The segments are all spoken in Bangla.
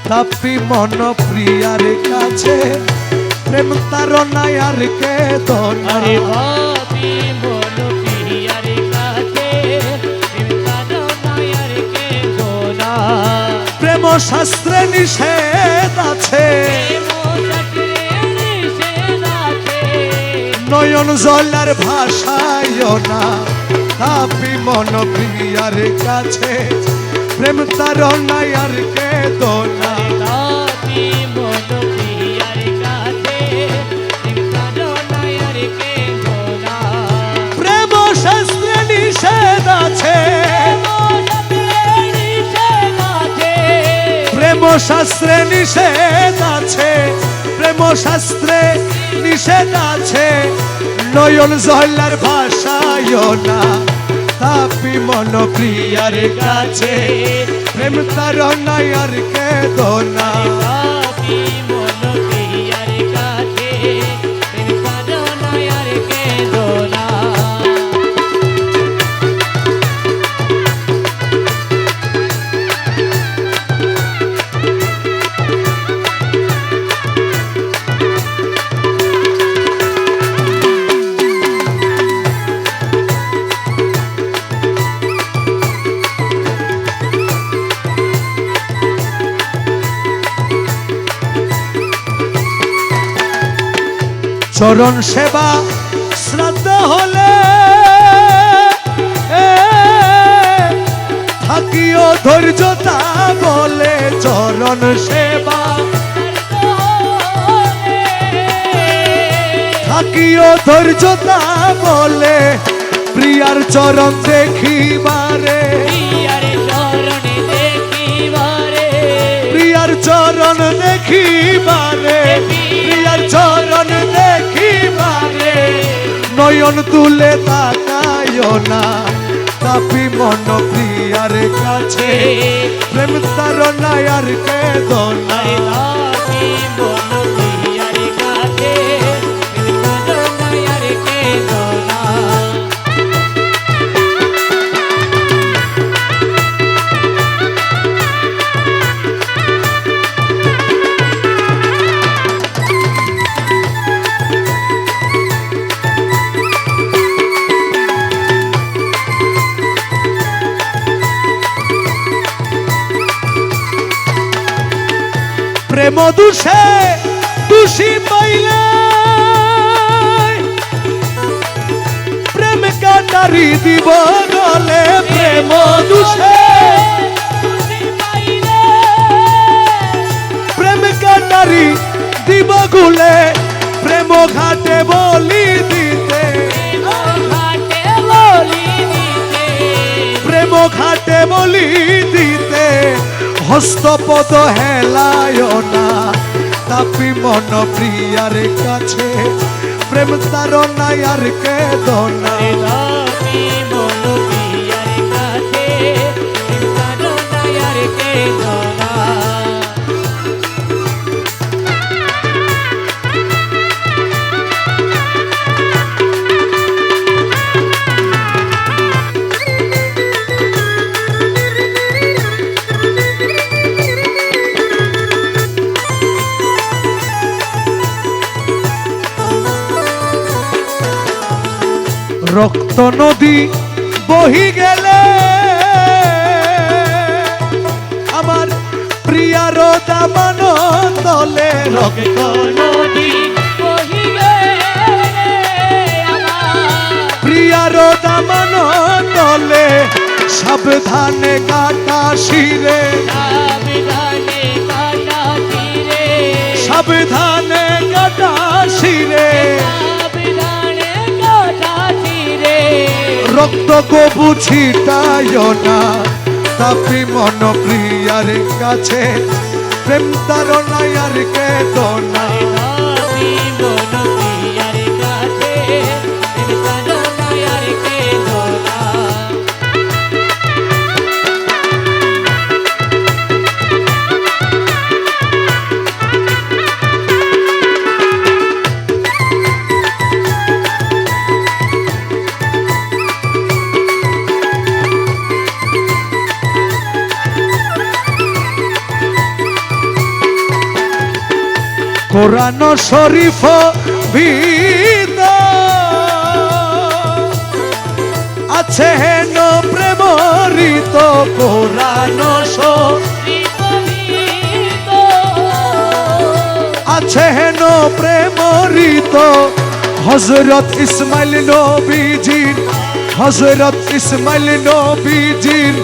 তাপি মন প্রিয়ার কাছে প্রেম তারনায় আর কে দোনা আরে ভাবি মন প্রিয়ার কাছে প্রেম তারনায় আর কে দোনা প্রেম শাস্ত্রে নিষেধ আছে নয়ন জলার ভাষায় না তাপি মন প্রিয়ার কাছে প্রেম তারনায় আর কে দোনা তাপি মন প্রিয়ার কাছে প্রেম তারনায় আর কে দোনা প্রেম শাস্ত্রে নিষেধ আছে প্রেম শাস্ত্রে নিষেধ আছে প্রেম শাস্ত্রে নিষেধ আছে নয়ন জহলার ভাষায় না তাপি মন প্রিয়ার কাছে প্রেম তারনায় আর কে দোনা তাপি মন প্রিয়ার কাছে প্রেম তারনায় আর কে দোনা চরণ সেবা শ্রদ্ধা হলে থাকিও ধৈর্যতা বলে চরণ সেবা থাকিও ধৈর্যতা বলে প্রিয়ার চরণ দেখিবারে প্রিয়ার চরণ দেখিবারে প্রিয়ার চরণ দেখিবারে নয়ন তুলে তাকায় না তাপি মন প্রিয়ার কাছে প্রেম তারনায় আর কে দোনা তাপি মন প্রিয়ার কাছে প্রেম তারনায় আর কে দোনা প্রেম দুষে দোষী পাইলে প্রেম কাটারি দিব গলে প্রেম দুষে প্রেম কাটারি দিব গুলে প্রেম ঘাটে বলি দিতে প্রেম ঘাটে বলি দিতে হস্তপদ হেলায় না তাপি মন প্রিয়ার কাছে প্রেম তারনায় আর কে দোনা তাপি মন প্রিয়ার কাছে প্রেম তারনায় আর কে দোনা রক্ত নদী বহি গেলে আমার প্রিয়ার দামান তলে রক্ত নদী বহি গেলে প্রিয়ার দামান তলে সাবধানে কাটা শিরে সাবধানে কাটা শিরে সাবধানে কাটা শিরে রক্ত কবু ছিটায় না তাপি মন প্রিয়ার কাছে প্রেম তারনায় আর কে দোনা তাপি মন প্রিয়ার কাছে প্রেম তারনায় আর কে দোনা কোরআন শরীফ ভিত আছে হেন প্রেমরিত কোরআন আছে হেন প্রেমরিত হযরত ইসমাইল নবীজির হযরত ইসমাইল নবীজির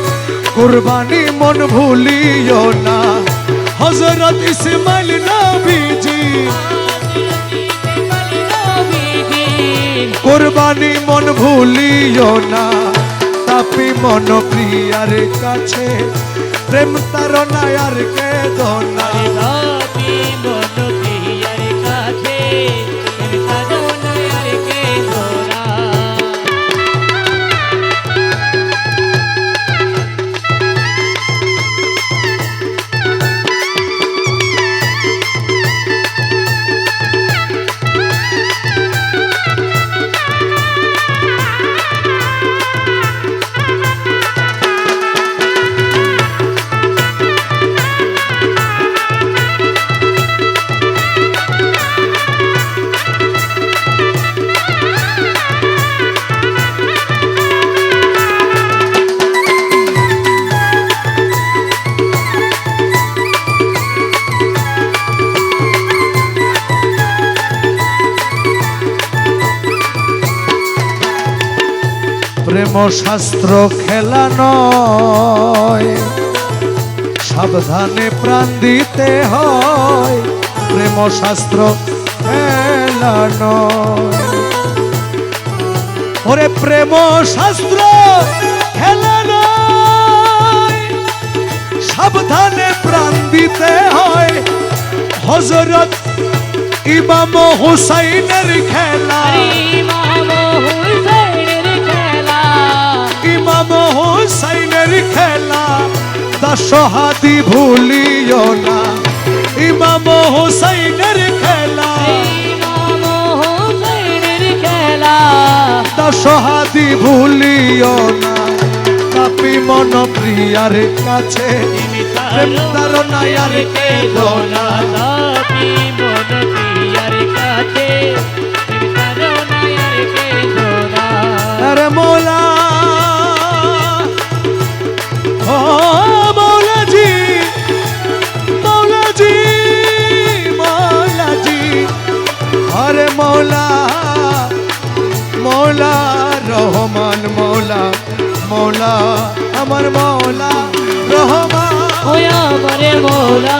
কুরবানি মন ভুলিও না হযরত ইসমাইল নবীজির কুরবানি মন ভুলিও না তাপি মন প্রিয়ার কাছে প্রেম তারনা আর কেঁদো না প্রেম শাস্ত্র খেলা নয় সাবধানে প্রাণ দিতে হয় প্রেম শাস্ত্র খেলা নয় ওরে প্রেম শাস্ত্র খেলা নয় সাবধানে প্রাণ দিতে হয় হযরত ইমাম হুসাইনের খেলা ইমাম হুসাইনের খেলা দশহাদি ভুলিও না ইমাম হুসাইনের খেলা দশহাদি ভুলিও না পাপি মন প্রিয়ার কাছে প্রেম তারনা আর কেঁদো না আরে মৌলা ও মৌলাজি মৌলাজি মৌলাজি আরে মৌলা মৌলা রহমান মৌলা মৌলা আমার মৌলা রহমান আমার মৌলা